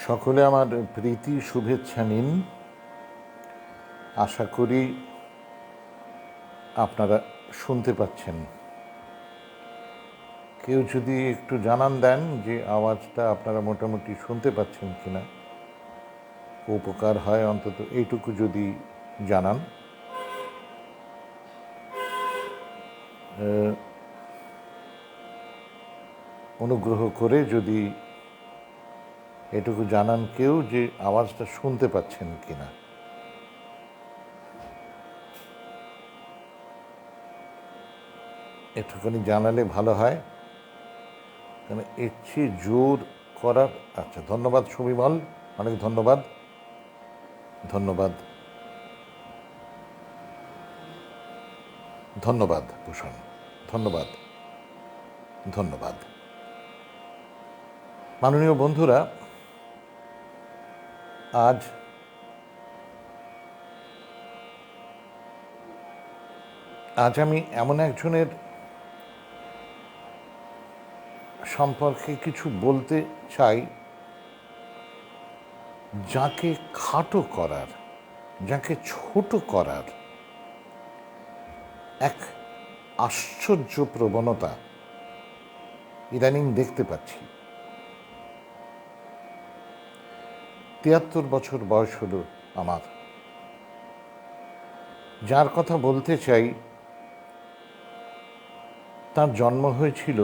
সকলে আমার প্রীতি শুভেচ্ছা নিন। আশা করি আপনারা শুনতে পাচ্ছেন। কেউ যদি একটু জানান দেন যে আওয়াজটা আপনারা মোটামুটি শুনতে পাচ্ছেন কিনা, উপকার হয়। অন্তত এইটুকু যদি জানান। অনুগ্রহ করে যদি এটুকু জানান কেউ যে আওয়াজটা শুনতে পাচ্ছেন কিনা। একটুখানি জানালে ভালো হয়, কারণ এর চেয়ে জোর করার। আচ্ছা, ধন্যবাদ সুবিমল, অনেক ধন্যবাদ। ধন্যবাদ ধন্যবাদ ভূষণ, ধন্যবাদ ধন্যবাদ। মাননীয় বন্ধুরা, আজ আমি এমন একজনের সম্পর্কে কিছু বলতে চাই, যাকে খাটো করার, যাকে ছোট করার এক আশ্চর্য প্রবণতা ইদানিং দেখতে পাচ্ছি। 73 বছর বয়স হলো আমার। যার কথা বলতে চাই, তার জন্ম হয়েছিল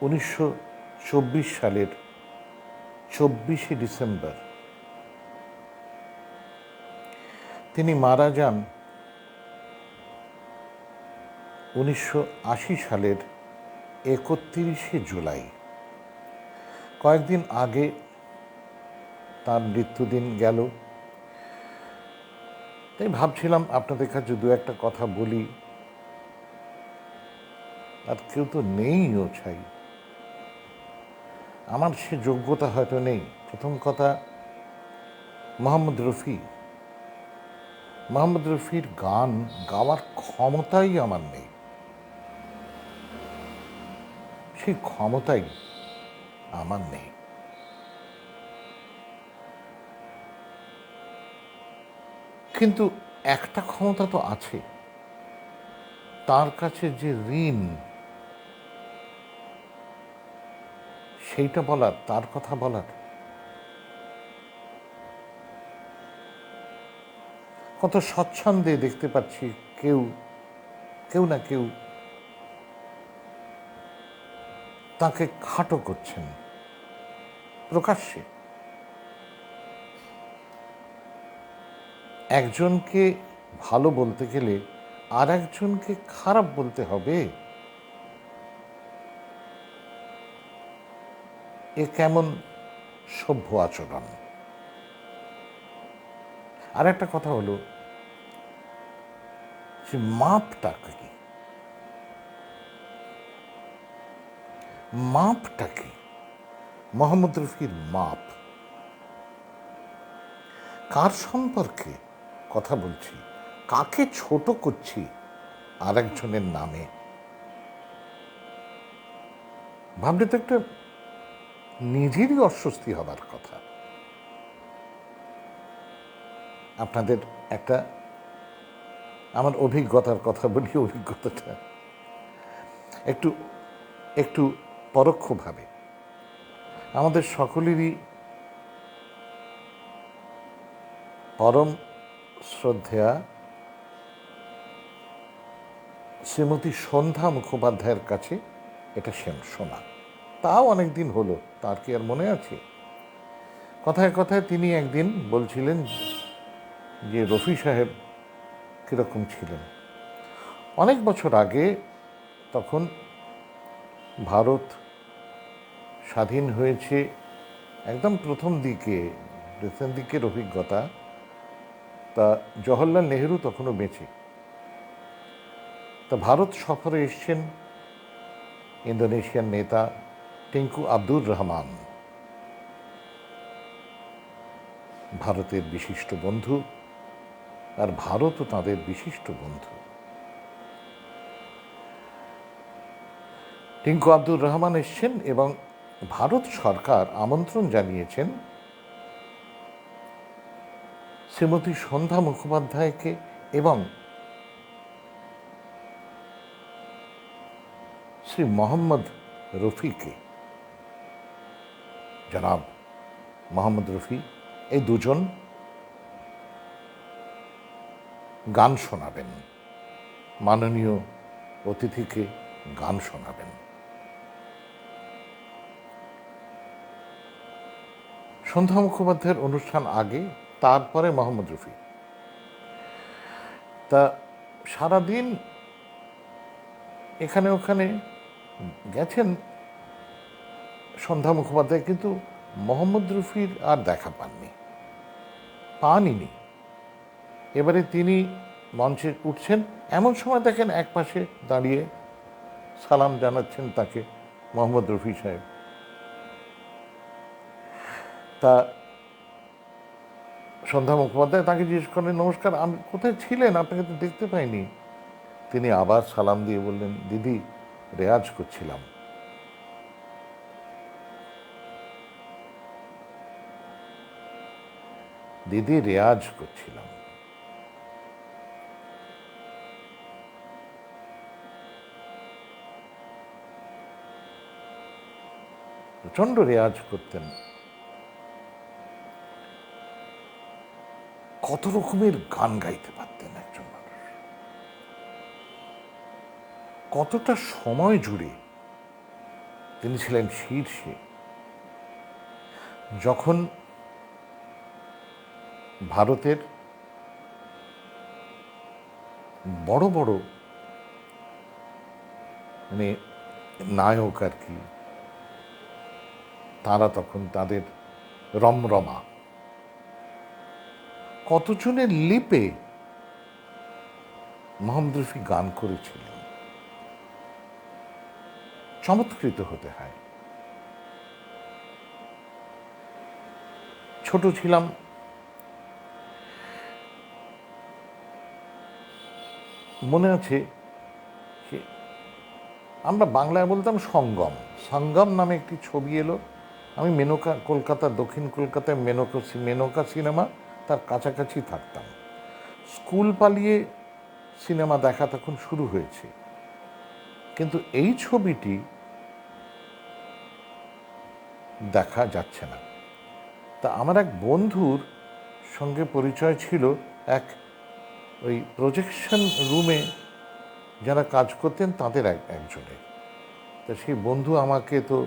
1924 সালের 24শে ডিসেম্বর। তিনি মারা যান 1980 সালের 31শে জুলাই। কয়েকদিন আগে তার মৃত্যুদিন গেল। তাই ভাবছিলাম আপনাদের কাছে দু একটা কথা বলি। আর কেউ তো নেইও চাই, আমার সে যোগ্যতা হয়তো নেই। প্রথম কথা, মোহাম্মদ রফির গান গাওয়ার ক্ষমতাই আমার নেই। সেই ক্ষমতাই আমার নেই। কিন্তু একটা ক্ষমতা তো আছে, তার কাছে যে ঋণ, সেইটা বলার, তার কথা বলার। কত স্বচ্ছন্দে দেখতে পাচ্ছি কেউ না কেউ তাকে খাটো করছেন প্রকাশ্যে। একজনকে ভালো বলতে গেলে আর একজনকে খারাপ বলতে হবে, এ কেমন সভ্য আচরণ? আর একটা কথা হলো, যে মাপটা কি, মাপটা কি? মোহাম্মদ রফির মাপ। কার সম্পর্কে কথা বলছি, কাকে ছোট করছি আর একজনের নামে? ভাবলে তো একটা নিজেরই অস্বস্তি হবার কথা। আপনাদের একটা আমার অভিজ্ঞতার কথা বলি। অভিজ্ঞতাটা একটু একটু পরোক্ষভাবে আমাদের সকলেরই পরম শ্রদ্ধেয়া শ্রীমতী সন্ধ্যা মুখোপাধ্যায়ের কাছে এটা শোনা। তাও অনেক দিন হলো, তার কি আর মনে আছে? কথায় কথায় তিনি একদিন বলছিলেন যে রফি সাহেব কীরকম ছিলেন। অনেক বছর আগে, তখন ভারত স্বাধীন হয়েছে, একদম প্রথম দিকের অভিজ্ঞতা। তা জওহরলাল নেহেরু তখনও বেঁচে। তা ভারত সফরে এসছেন ইন্দোনেশিয়ার নেতা টেঙ্কু আব্দুর রহমান, ভারতের বিশিষ্ট বন্ধু, আর ভারতও তাঁদের বিশিষ্ট বন্ধু। টেঙ্কু আব্দুর রহমান এসছেন এবং ভারত সরকার আমন্ত্রণ জানিয়েছেন শ্রীমতী সন্ধ্যা মুখোপাধ্যায়কে এবং শ্রী মোহাম্মদ রফিকে, জনাব মোহাম্মদ রফি, এই দুজন গান শোনাবেন, মাননীয় অতিথিকে গান শোনাবেন। সন্ধ্যা মুখোপাধ্যায়ের অনুষ্ঠান আগে, তারপরে মোহাম্মদ রফি। তা সারাদিন এখানে ওখানে গেছেন সন্ধ্যা মুখোপাধ্যায়, কিন্তু মোহাম্মদ রফির আর দেখা পাননি। এবারে তিনি মঞ্চে উঠছেন, এমন সময় দেখেন একপাশে দাঁড়িয়ে সালাম জানাচ্ছেন তাকে মোহাম্মদ রফি সাহেব। তা সন্ধ্যা মুখোপাধ্যায় তাকে জিজ্ঞেস করেন, নমস্কার, আমি কোথায় ছিলেন, আপনাকে তো দেখতে পাইনি। তিনি আবার সালাম দিয়ে বললেন, দিদি রেয়াজ করছিলাম। দিদি রেয়াজ করছিলাম। প্রচন্ড রেয়াজ করতেন। কত রকমের গান গাইতে পারতেন একজন মানুষ, কতটা সময় জুড়ে তিনি ছিলেন শীর্ষে। যখন ভারতের বড় বড় মানে নায়ক আর কি, তারা তখন তাদের রমরমা, কতজনের লিপে মোহাম্মদ রফি গান করেছিলেন, চমৎকৃত হতে হয়। ছোট ছিলাম, মনে আছে আমরা বাংলায় বলতাম সঙ্গম। সঙ্গম নামে একটি ছবি এলো। আমি মেনকা, কলকাতার দক্ষিণ কলকাতায় মেনকা সিনেমা, তার কাছাকাছি থাকতাম। স্কুল পালিয়ে সিনেমা দেখা তখন শুরু হয়েছে, কিন্তু এই ছবিটি দেখা যাচ্ছে না। তা আমার এক বন্ধুর সঙ্গে পরিচয় ছিল এক ওই প্রজেকশন রুমে যারা কাজ করতেন তাদের একজনের। তা সেই বন্ধু আমাকে তো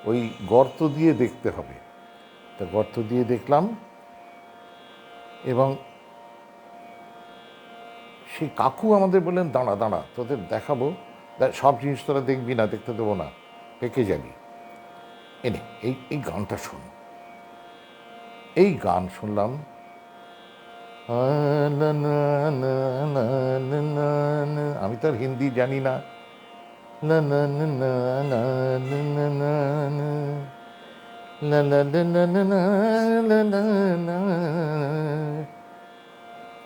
ওই গর্ত দিয়ে দেখতে হবে, তা গর্ত দিয়ে দেখলাম, এবং সেই কাকু আমাদের বললেন, দাঁড়া দাঁড়া, তোদের দেখাবো, সব জিনিস তোরা দেখবি না, দেখতে দেবো না, পেকে যাবি, এনে এই গানটা শোন। এই গান শুনলাম, আমি তো আর হিন্দি জানি না,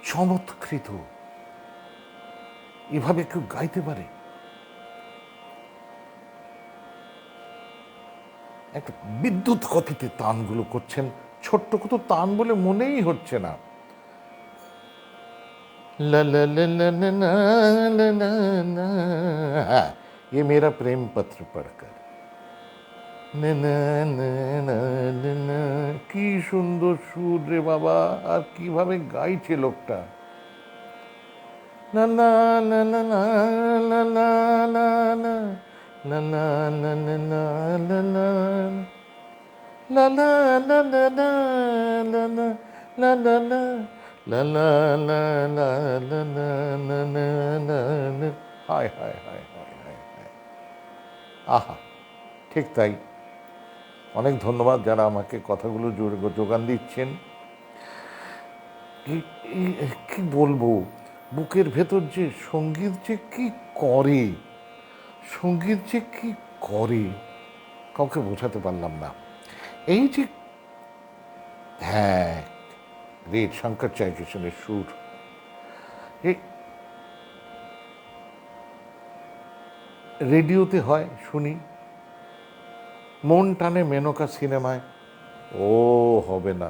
চমৎকৃত। এভাবে কেউ গাইতে পারে? একটা বিদ্যুৎ গতিতে তানগুলো করছেন, ছোট্ট কত তান বলে মনেই হচ্ছে না। হ্যাঁ, এ মেরা প্রেম পত্র পড়কর, কি সুন্দর সুর রে বাবা, আর কিভাবে গাইছে লোকটা। না না না না না না না না না না না না না না না la la la la la la la la la la la la la la la la la la। হায় হায় হায় হায় হায় হায়, আহা, ঠিক তাই। অনেক ধন্যবাদ যারা আমাকে কথাগুলো যোগান দিচ্ছেন। কি বলবো, বুকের ভেতর যে সঙ্গীত যে কি করে, সঙ্গীত যে কি করে, কাউকে বোঝাতে পারলাম না। এই যে, হ্যাঁ, গ্রেট শঙ্কর জয়কিশনের সুর, রেডিওতে হয়, শুনি, মন টানে মেনকা সিনেমায়, ও হবে না,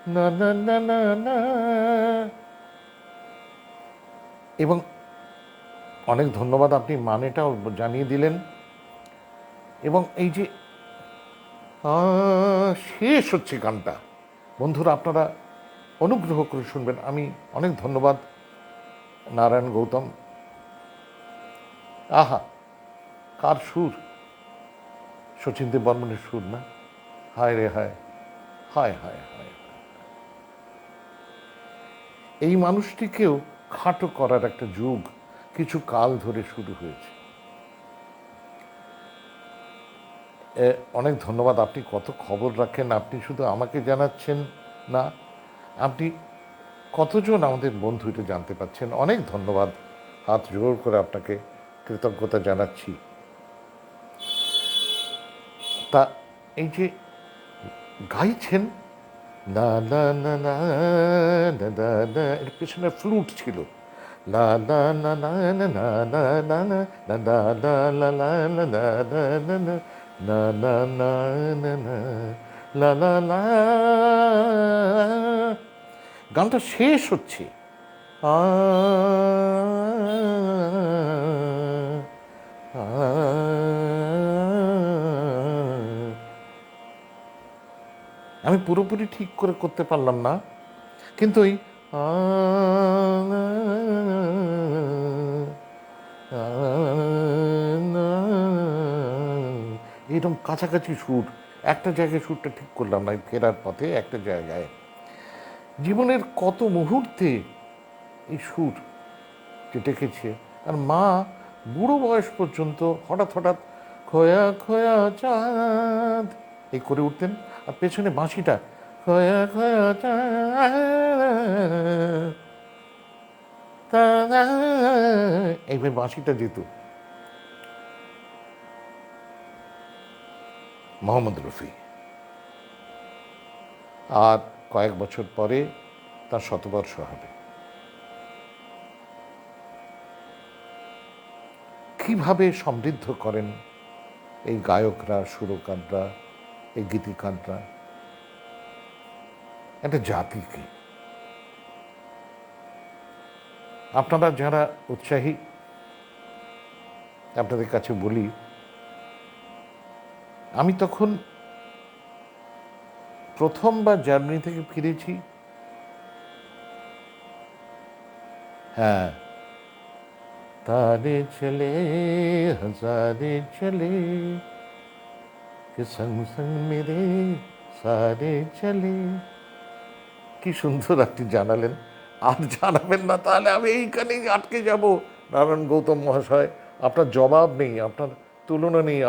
না না না না না। এবং অনেক ধন্যবাদ, আপনি মানেটাও জানিয়ে দিলেন। এবং এই যে শেষ হচ্ছে গানটা, বন্ধুরা আপনারা অনুগ্রহ করে শুনবেন। আমি অনেক ধন্যবাদ নারায়ণ গৌতম। আহা, কার সুর! শচীন দেব বর্মনের সুর না? হায় রে হায়, হায় হায় হায়। এই মানুষটিকেও খাটো করার একটা যুগ কিছু কাল ধরে শুরু হয়েছে। অনেক ধন্যবাদ। আপনি কত খবর রাখেন, আপনি শুধু আমাকে জানাচ্ছেন না, আপনি কতজন আমাদের বন্ধু এটা জানতে পারছেন। অনেক ধন্যবাদ, হাত জোর করে আপনাকে কৃতজ্ঞতা জানাচ্ছি। তা এই যে গাইছেন না না না না না না না, এর পেছনে ফ্লুট ছিল। লা লা না না না না না না না না না না লা লা লা লা লা লা লা না না না না না লা লা লা। গানটা শেষ হচ্ছে আ আ। আমি পুরোপুরি ঠিক করে করতে পারলাম না, কিন্তু ওই আ এরকম কাছাকাছি সুর, একটা জায়গায় সুরটা ঠিক করলাম না, ফেরার পথে একটা জায়গায়। জীবনের কত মুহূর্তে এই সুর যে ডেকেছে। আর মা বুড়ো বয়স পর্যন্ত হঠাৎ হঠাৎ খোয়া খোয়া চাঁদ এই করে উঠতেন, আর পেছনে বাঁশিটা খোয়া খোয়া চাঁদ, এইভাবে বাঁশিটা যেত। মোহাম্মদ রফি। আর কয়েক বছর পরে তার শতবর্ষ হবে। কিভাবে সমৃদ্ধ করেন এই গায়করা, সুরকাররা, এই গীতিকাররা একটা জাতিকে। আপনারা যারা উৎসাহী, আপনাদের কাছে বলি, আমি তখন প্রথমবার জার্মানি থেকে ফিরেছি। হ্যাঁ, तारे चले हजारे चले कि संग संग मेरे सारे चले। কি সুন্দর আপনি জানালেন, আর জানাবেন না তাহলে আমি এইখানেই আটকে যাব। নারায়ণ গৌতম মহাশয়, আপনার জবাব নেই, আপনার তুলনা নেই।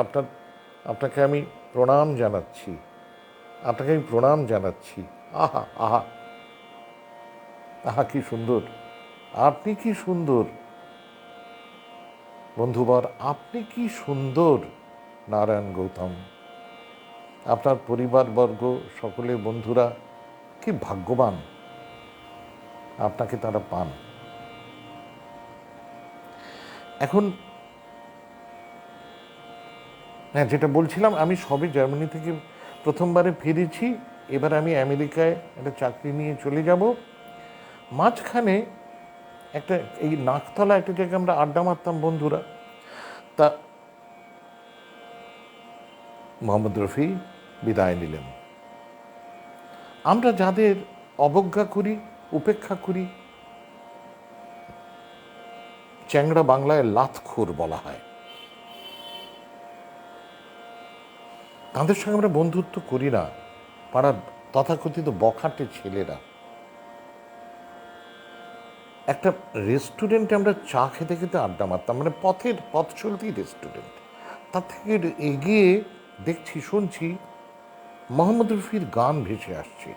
আপনাকে আমি প্রণাম জানাচ্ছি, আপনাকে আমি প্রণাম জানাচ্ছি। আহা আহা আহা, কি সুন্দর! আপনি কি সুন্দর বন্ধুবর, আপনি কি সুন্দর নারায়ণ গৌতম। আপনার পরিবারবর্গ, সকলের বন্ধুরা কি ভাগ্যবান, আপনাকে তারা পান। এখন হ্যাঁ, যেটা বলছিলাম, আমি সবে জার্মানি থেকে প্রথমবারে ফিরেছি। এবার আমি আমেরিকায় একটা চাকরি নিয়ে চলে যাব। মাঝখানে একটা এই নাকতলা একটা জায়গায় আমরা আড্ডা মারতাম বন্ধুরা। তা মোহাম্মদ রফি বিদায় নিলেন। আমরা যাদের অবজ্ঞা করি, উপেক্ষা করি, চ্যাংড়া বাংলায় লাতখোর বলা হয়, তাদের সঙ্গে আমরা বন্ধুত্ব করি না। পাড়ার তথাকথিত বখাটে ছেলেরা। একটা রেস্টুরেন্টে আমরা চা খেতে খেতে আড্ডা মারতাম, মানে পথ চলতি রেস্টুরেন্ট। তার থেকে এগিয়ে দেখছি, শুনছি মোহাম্মদ রফির গান ভেসে আসছে।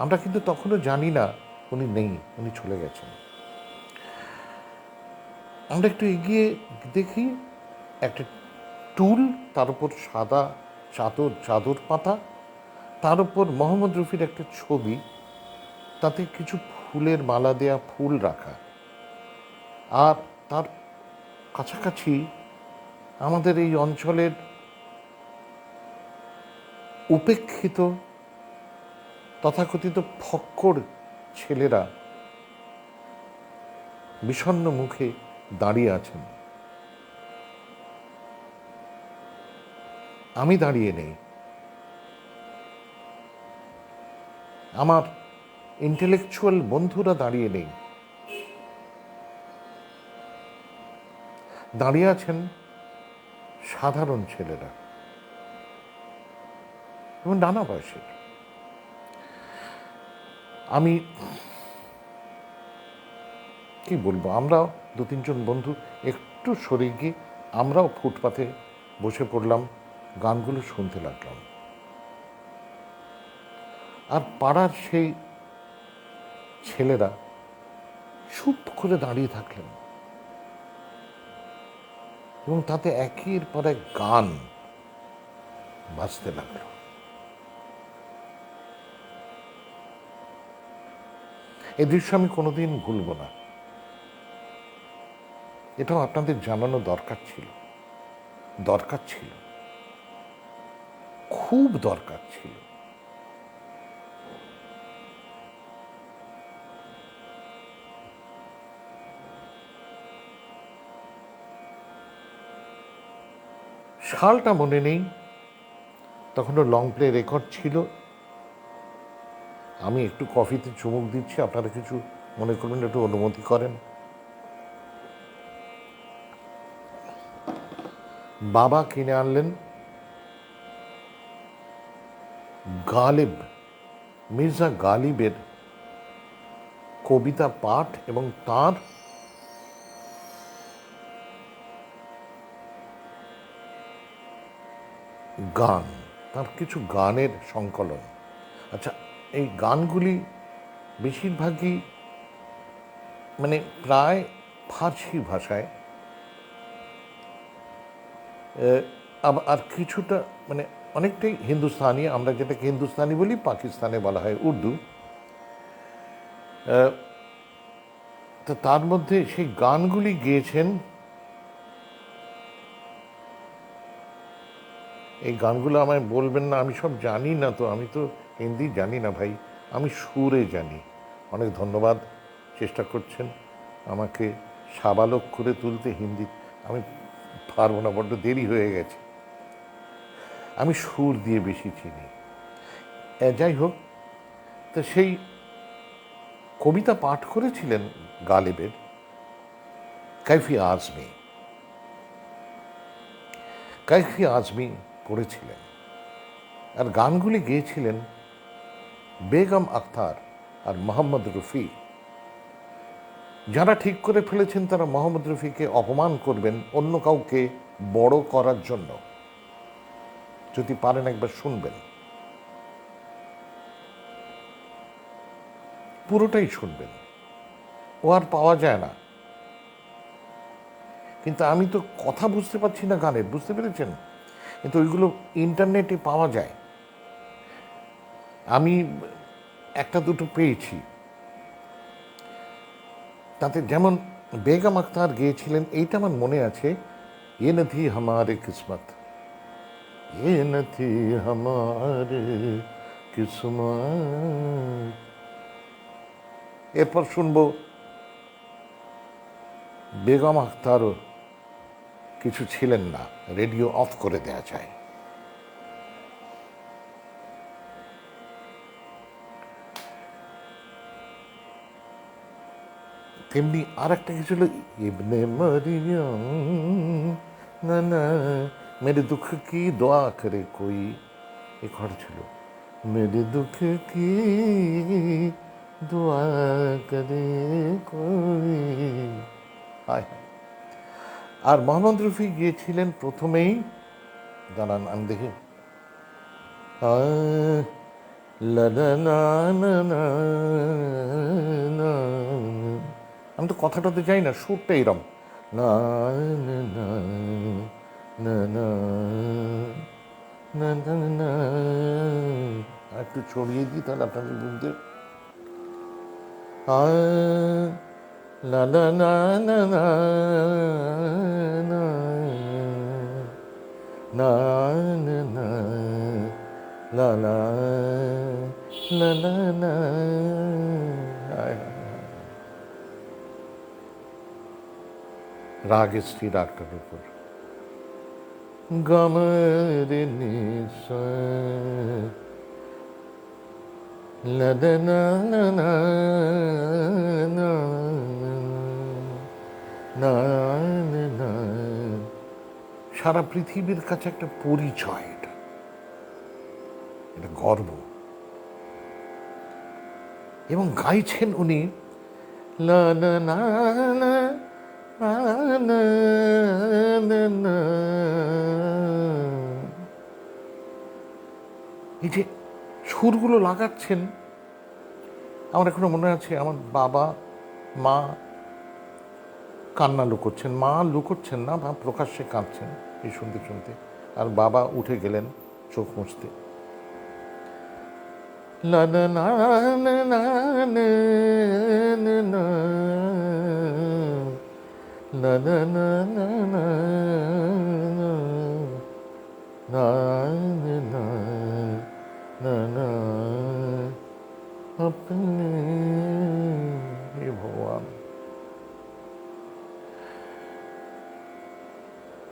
আমরা কিন্তু তখনও জানি না উনি নেই, উনি চলে গেছেন। আমরা একটু এগিয়ে দেখি একটা টুল, তার উপর সাদা চাদর পাতা, তার উপর মোহাম্মদ রফির একটা ছবি, তাতে কিছু ফুলের মালা দেয়া, ফুল রাখা। আর তার কাছাকাছি আমাদের এই অঞ্চলের উপেক্ষিত তথাকথিত ফক্কর ছেলেরা বিষণ্ণ মুখে দাঁড়িয়ে আছেন। আমি দাঁড়িয়ে নেই। আমার ইন্টেলেকচুয়াল বন্ধুরা দাঁড়িয়ে নেই। দাঁড়িয়ে আছেন সাধারণ ছেলেরা এবং নানা বয়সের। আমি কি বলবো, আমরাও 2-3 জন বন্ধু একটু সরে গিয়ে আমরাও ফুটপাথে বসে পড়লাম, গানগুলো শুনতে লাগলাম। আর পাড়ার সেই ছেলেরা চুপ করে দাঁড়িয়ে থাকলেন এবং তাতে একের পর এক গান বাজতে লাগলো। এই দৃশ্য আমি কোনোদিন ভুলব না। এটাও আপনাদের জানানো দরকার ছিল, খুব দরকার ছিল। সালটা মনে নেই, তখনও লং প্লে রেকর্ড ছিল। আমি একটু কফিতে চুমুক দিচ্ছি, আপনারা কিছু মনে করবেন, একটু অনুমতি করেন। বাবা কিনে আনলেন গালিব, মির্জা গালিবের কবিতা পাঠ এবং তার গান, তার কিছু গানের সংকলন। আচ্ছা, এই গানগুলি বেশিরভাগই মানে প্রায় ফার্সি ভাষায়, আর কিছুটা মানে অনেকটাই হিন্দুস্তানি, আমরা যেটাকে হিন্দুস্তানি বলি, পাকিস্তানে বলা হয় উর্দু। তো তার মধ্যে সেই গানগুলি গেয়েছেন, এই গানগুলো আমায় বলবেন না, আমি সব জানি না, তো আমি তো হিন্দি জানি না ভাই, আমি সুরে জানি। অনেক ধন্যবাদ, চেষ্টা করছেন আমাকে সাবালক করে তুলতে। হিন্দি আমি পারবো না, বড্ড দেরি হয়ে গেছে। আমি সুর দিয়ে বেশি চিনি। যাই হোক, তো সেই কবিতা পাঠ করেছিলেন গালিবের কাইফি আজমি পড়েছিলেন, আর গানগুলি গেয়েছিলেন বেগম আখতার আর মোহাম্মদ রফি। যারা ঠিক করে ফেলেছেন তারা মোহাম্মদ রফিকে অপমান করবেন অন্য কাউকে বড় করার জন্য। যদি পারেন একবার শুনবেন, পুরোটাই শুনবেন, ও আর পাওয়া যায় না। কিন্তু আমি তো কথা বুঝতে পারছি না গানের, বুঝতে পেরেছেন? কিন্তু ওইগুলো ইন্টারনেটে পাওয়া যায়। আমি একটা দুটো পেয়েছি, তাতে যেমন বেগম আখতার গেয়েছিলেন, এইটা আমার মনে আছে, এ নথি হামারে কিসমত, এ নথি হামারে কিসমত। এরপর শুনবো বেগম আখতারও কিছু ছিলেন না, রেডিও অফ করে দেওয়া যায়। তেমনি আর একটা কিছু হলো ইবনে মরিয়ম, না না মেরে দুঃখ কি দোয়া করে কই, এ ঘর ছিল মেরে দুঃখ কি দোয়া করে কই। হায় হায়। আর মোহাম্মদ রফি গিয়েছিলেন প্রথমেই, দাঁড়ান আমি দেখি, আমি তো কথাটাতে যাই না, সুরটা এরম না না না না না না না। একটু ছড়িয়ে দিই তাহলে আপনাদের বুঝতে। লা লা না না না না না না না লা লা লা লা লা। হায় হায়। রাগ এসছি রাগটার উপর গমের নিশা লা লা লা লা লা লা লা লা লা। সারা পৃথিবীর কাছে একটা পরিচয়, এটা এটা গর্ব। এবং গাইছেন উনি লা লা লা লা লা লা লা লা। এই যে সুরগুলো লাগাচ্ছেন, আমার এখনো মনে আছে আমার বাবা মা কান্না লুকোচ্ছেন, মা লুকোচ্ছেন না, মা প্রকাশ্যে কাঁদছেন এই শুনতে শুনতে, আর বাবা উঠে গেলেন চোখ মুছতে। লা লা লা লা লা লা লা লা লা লা লা লা লা লা লা লা। আপনি হে ভগবান।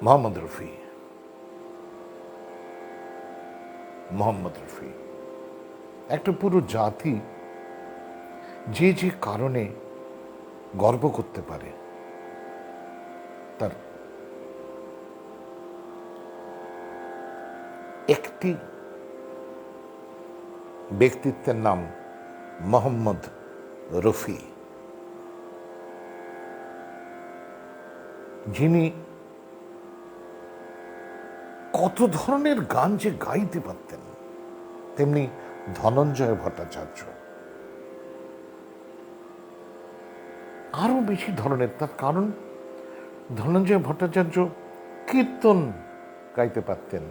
মোহাম্মদ রফি, মোহাম্মদ রফি একটা পুরো জাতি যে যে কারণে গর্ব করতে পারে, তার একটি ব্যক্তিত্বের নাম মোহাম্মদ রফি, যিনি কত ধরনের গান যে গাইতে পারতেন। তেমনি ধনঞ্জয় ভট্টাচার্য আরো বেশি ধরনের, তার কারণ ধনঞ্জয় ভট্টাচার্য কীর্তন গাইতে পারতেন,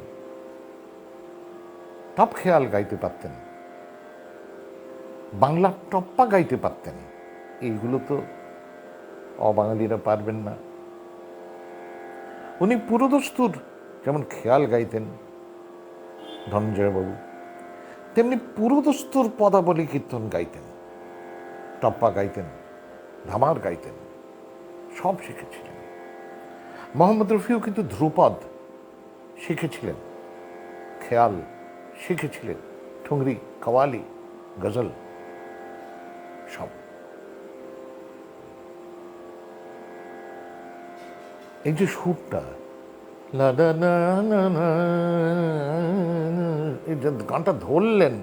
টপ খেয়াল গাইতে পারতেন, বাংলা টপ্পা গাইতে পারতেন। এইগুলো তো অবাঙালিরা পারবেন না। উনি পুরোদস্তুর যেমন খেয়াল গাইতেন ধনঞ্জয়বাবু, তেমনি পুরোদস্তুর পদাবলী কীর্তন গাইতেন, টপ্পা গাইতেন, ধামার গাইতেন, সব শিখেছিলেন। মোহাম্মদ রফিও কিন্তু ধ্রুপদ শিখেছিলেন, খেয়াল শিখেছিলেন, ঠুংরি, কাওয়ালি, গজল সব। এই যে সুরটা লা লা লা লা লা, এই যে গানটা ধরলেন,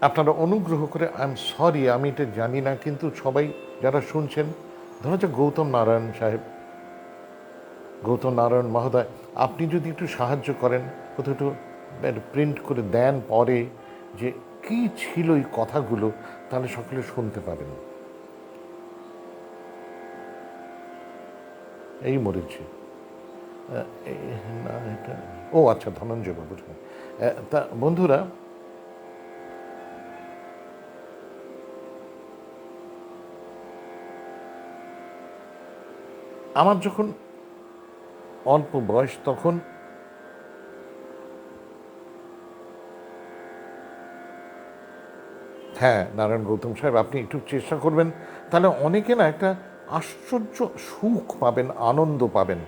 আপনারা অনুগ্রহ করে, আই এম সরি আমি এটা জানি না, কিন্তু সবাই যারা শুনছেন, ধরো যে গৌতম নারায়ণ সাহেব, গৌতম নারায়ণ মহোদয়, আপনি যদি একটু সাহায্য করেন, কোথাও একটু প্রিন্ট করে দেন পরে যে কি ছিল এই কথাগুলো, তাহলে সকলে শুনতে পাবেন। এই মরেছে না এটা, ও আচ্ছা ধনঞ্জয় বাবুর। তা বন্ধুরা, আমার যখন অল্প বয়স, তখন হ্যাঁ নারায়ণ গৌতম সাহেব, আপনি একটু চেষ্টা করবেন, তাহলে অনেকে না একটা আশ্চর্য সুখ পাবেন, আনন্দ পাবেন।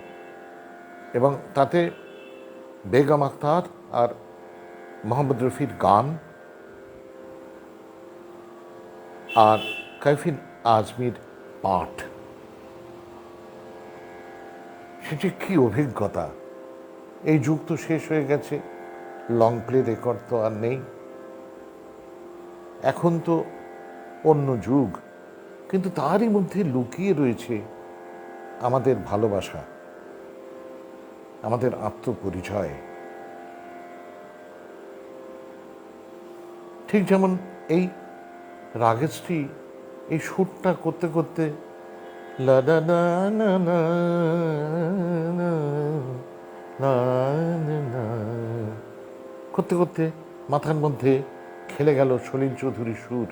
এবং তাতে বেগম আখতার আর মোহাম্মদ রফির গান আর কাইফিন আজমির পাঠ, সেটি কি অভিজ্ঞতা। এই যুগ তো শেষ হয়ে গেছে, লং প্লে রেকর্ড তো আর নেই, এখন তো অন্য যুগ, কিন্তু তারই মধ্যে লুকিয়ে রয়েছে আমাদের ভালোবাসা, আমাদের আত্মপরিচয়। ঠিক যেমন এই রাগেশটি, এই সুরটা করতে করতে লা না না না না না না করতে করতে মাথার মধ্যে খেলে গেল সলিল চৌধুরীর সুর,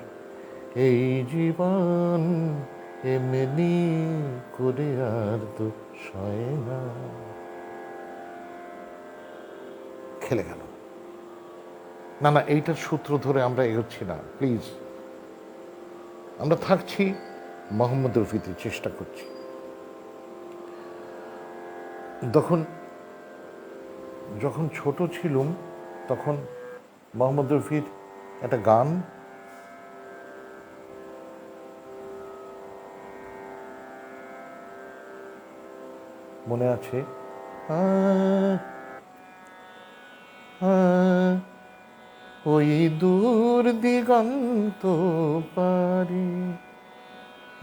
এই জীবন এমনি করে আর তো সয় না। খেলে গেল। না না, এইটার সূত্র ধরে আমরা এগোচ্ছি না, প্লিজ। আমরা থাকছি মোহাম্মদ রফিতে, চেষ্টা করছি। যখন ছোট ছিলুম তখন মোহাম্মদ রফির একটা গান মনে আছে, ওই দূর দিগন্ত পারি,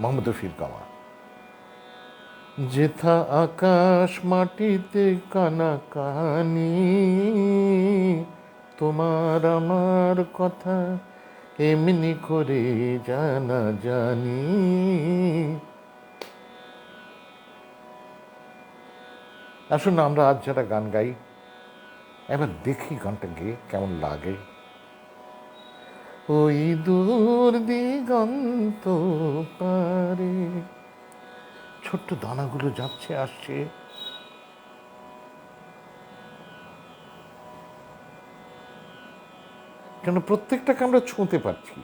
মোহাম্মদ রফির গাওয়া। যেথা আকাশ মাটিতে কানাকানি, তোমার আমার কথা এমনি করে জানা জানি। আসুন আমরা আজ যারা গান গাই, এবার দেখি গানটা গেয়ে কেমন লাগে। ওই দূর দিগন্ত পারে, ছোট্ট দানাগুলো যাচ্ছে আসছে, কেন প্রত্যেকটাকে আমরা ছুঁতে পারছি।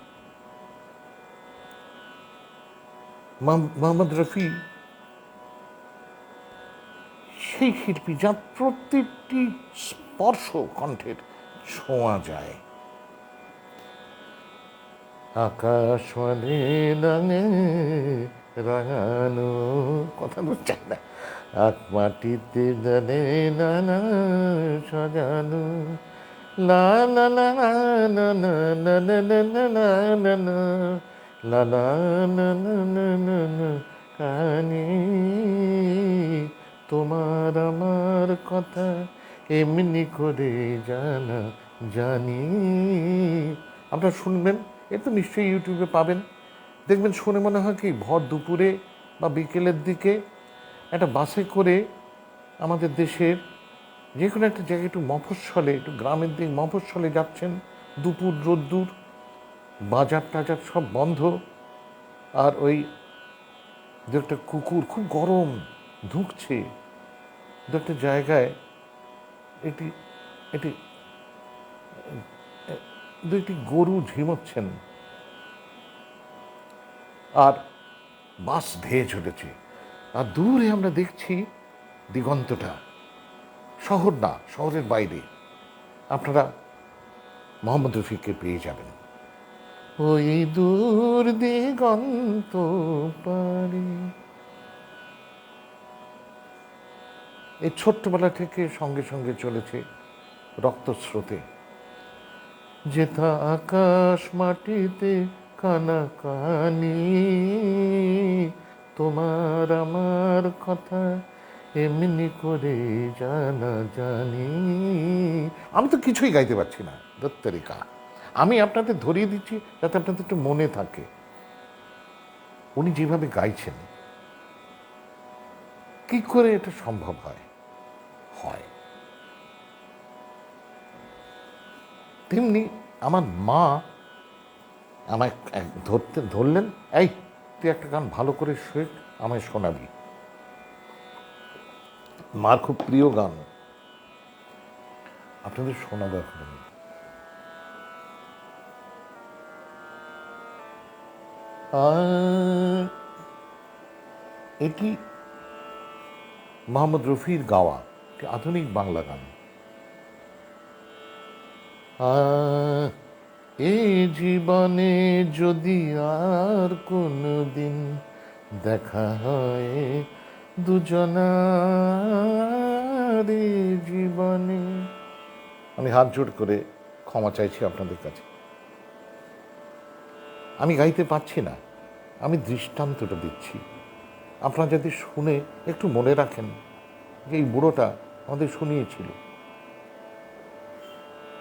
মোহাম্মদ রফি সেই শিল্পী যার প্রত্যেকটি স্পর্শ কণ্ঠের ছোঁয়া যায়। আকাশ মানে রঙে রাঙানো, কথা বলছে না, আক মাটিতে জানে নানা সাজানো, লা লা লা না না না না না না না না লা লা না না না না না কানে, তোমার আমার কথা এমনি করে জানা জানি। আপনারা শুনবেন, এ তো নিশ্চয়ই ইউটিউবে পাবেন, দেখবেন। শুনে মনে হয় কি ভর দুপুরে বা বিকেলের দিকে একটা বাসে করে আমাদের দেশের যে কোনো একটা জায়গায় একটু মফস্বলে, একটু গ্রামের দিক মফস্বলে যাচ্ছেন, দুপুর রোদ্দুর, বাজার টাজার সব বন্ধ, আর ওই দু একটা কুকুর খুব গরম ঢুকছে, দু একটা জায়গায় একটি একটি দুইটি গরু ঝিমোচ্ছেন, আর বাস ধেয়ে চলেছে, আর দূরে আমরা দেখছি দিগন্তটা, শহর না, শহরের বাইরে। আপনারা মোহাম্মদ রফিকে পেয়ে যাবেন, ওই দূর দিগন্ত পারি। এই ছোট্টবেলা থেকে সঙ্গে সঙ্গে চলেছে রক্তস্রোতে। যেথা আকাশ মাটিতে কানাকানি, তোমার আমার কথা এমনি করে জানা জানি। আমি তো কিছুই গাইতে পারছি না, দত্তরিকা। আমি আপনাদের ধরিয়ে দিচ্ছি যাতে আপনাদের একটু মনে থাকে উনি যেভাবে গাইছেন, কি করে এটা সম্ভব হয়। তেমনি আমার মা আমায় ধরলেন, এই তুই একটা গান ভালো করে শেখ, আমায় শোনাবি। মার খুব প্রিয় গান, আপনাদের শোনাবো এখন আমি। এটি মোহাম্মদ রফির গাওয়া একটি আধুনিক বাংলা গান। এই জীবনে যদি আর কোনো দিন দেখা হয় দুজনার জীবনে, আমি হাত জোড় করে ক্ষমা চাইছি আপনাদের কাছে। আমি গাইতে পারছি না, আমি দৃষ্টান্তটা দিচ্ছি। আপনারা যদি শুনে একটু মনে রাখেন যে এই বুড়োটা আমাদের শুনিয়েছিল।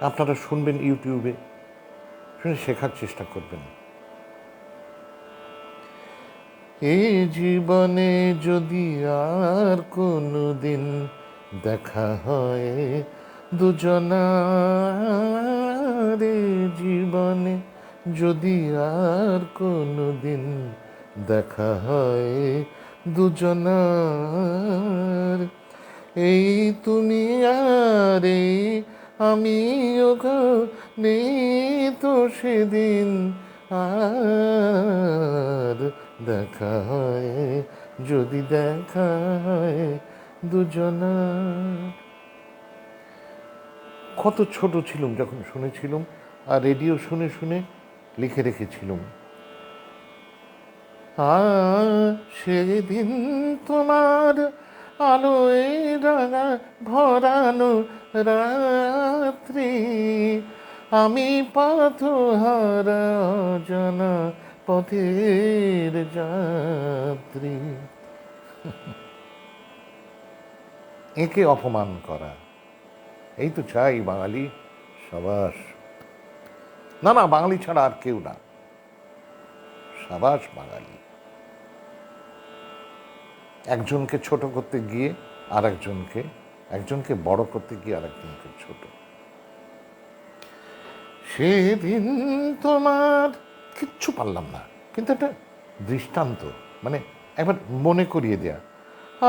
আপনারা শুনবেন ইউটিউবে, শুনে শেখার চেষ্টা করবেন। এই জীবনে যদি আর কোনো দিন দেখা হয় দুজনার জীবনে, যদি আর কোনো দিন দেখা হয় দুজনার, এই তুমি আর এই আমিও গো, নেই তো সেদিন আর দেখা হয়, যদি দেখা হয় দুজনার। কত ছোট ছিলাম যখন শুনেছিলাম, আর রেডিও শুনে শুনে লিখে রেখেছিলাম। সেদিন তোমার আলোয় রাঙা ভরানো রাত্রি, আমি পথহারা অজানা পথের যাত্রী। একে অপমান করা, এই তো চাই বাঙালি। সাবাস। না না, বাঙালি ছাড়া আর কেউ না। সাবাস বাঙালি। একজনকে ছোট করতে গিয়ে আর একজনকে বড় করতে গিয়ে আর একজনকে ছোট। সেদিন তোমার কিচ্ছু পারলাম না, কিন্তু একটা দৃষ্টান্ত, মানে একবার মনে করিয়ে দেয়া।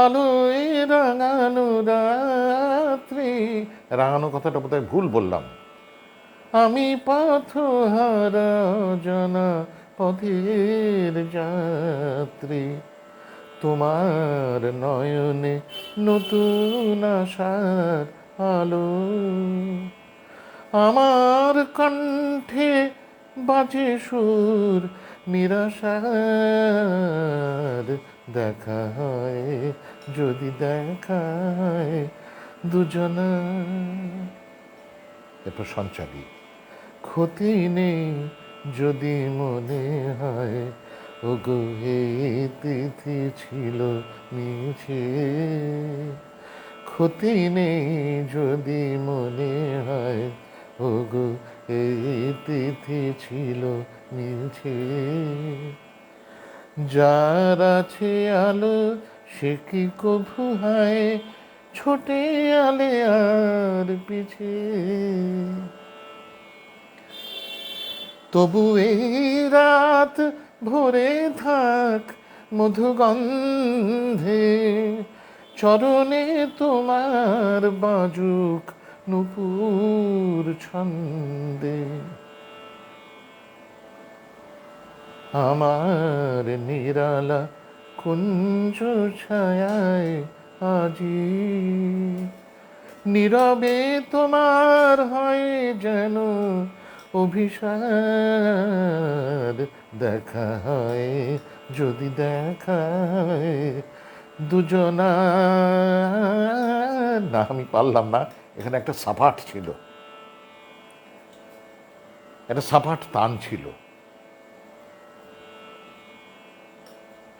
আলোয় রাঙানো রাত্রি, রাঙানো কথাটা বোধহয় ভুল বললাম। আমি পথহারা জানা পথের যাত্রী, তোমার নয়নে নতুন আশার আলো, আমার কণ্ঠে বাজে সুর নিরাশার, দেখা হয় যদি দেখা হয় দুজনা। এরপর সঞ্চারী। ক্ষতি নেই যদি মনে হয়, ওগো এই তিথি ছিল মিছে, ক্ষতি নেই যদি মনে হয়, ওগো এই তিথি ছিল মিছে। যার আছে আলো সে কি কভু হয়, ছোটে আলে আর পিছে, তবু এই রাত ভরে থাক মধুগন্ধে, চরণে তোমার বাজুক নূপুর ছন্দে। আমার নিরালা কুঞ্জ ছায়ায় আজি, নীরবে তোমার হয় যেন অভিসার, দেখা হয় যদি দেখা হয় দুজনা। না, আমি পারলাম না, এখানে একটা সাপাট ছিল, একটা সাপাট তান ছিল,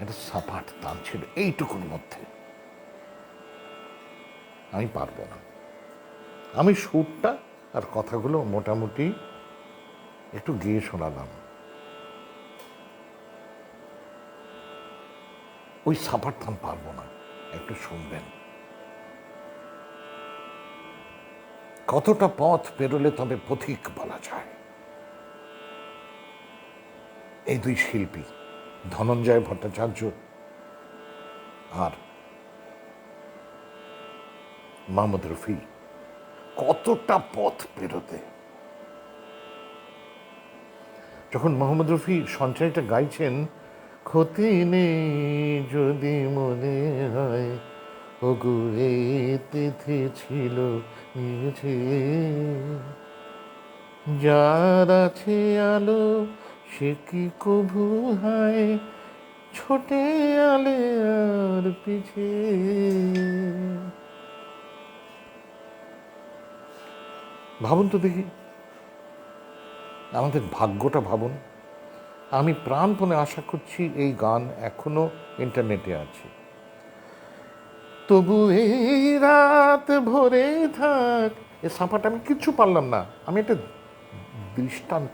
একটা সাপাট তান ছিল এইটুকুর মধ্যে। আমি পারবো না। আমি সুরটা আর কথাগুলো মোটামুটি একটু গেয়ে শোনালাম। ওই সাপাট তান পারবো না, একটু শুনবেন। কতটা পথ পেরোলে তবে পথিক বলা যায়। এই দুই শিল্পী, ধনঞ্জয় ভট্টাচার্য আর মোহাম্মদ রফি, কতটা পথ পেরোতে। যখন মোহাম্মদ রফি সঞ্চয়টা গাইছেন, ক্ষতি নেই যদি মনে হয়, ওগো এই তিথি ছিল মিছে, যার আছে আলো সে কি কভু হয়, ছোটে আলে আর পিছে। ভাবুন তো দেখি, আমাদের ভাগ্যটা ভাবুন। আমি প্রাণপণে আশা করছি এই গান এখনো ইন্টারনেটে আছে। তবু এই রাত ভরে থাক, এ সাফাটা আমি কিচ্ছু পারলাম না, আমি একটা দৃষ্টান্ত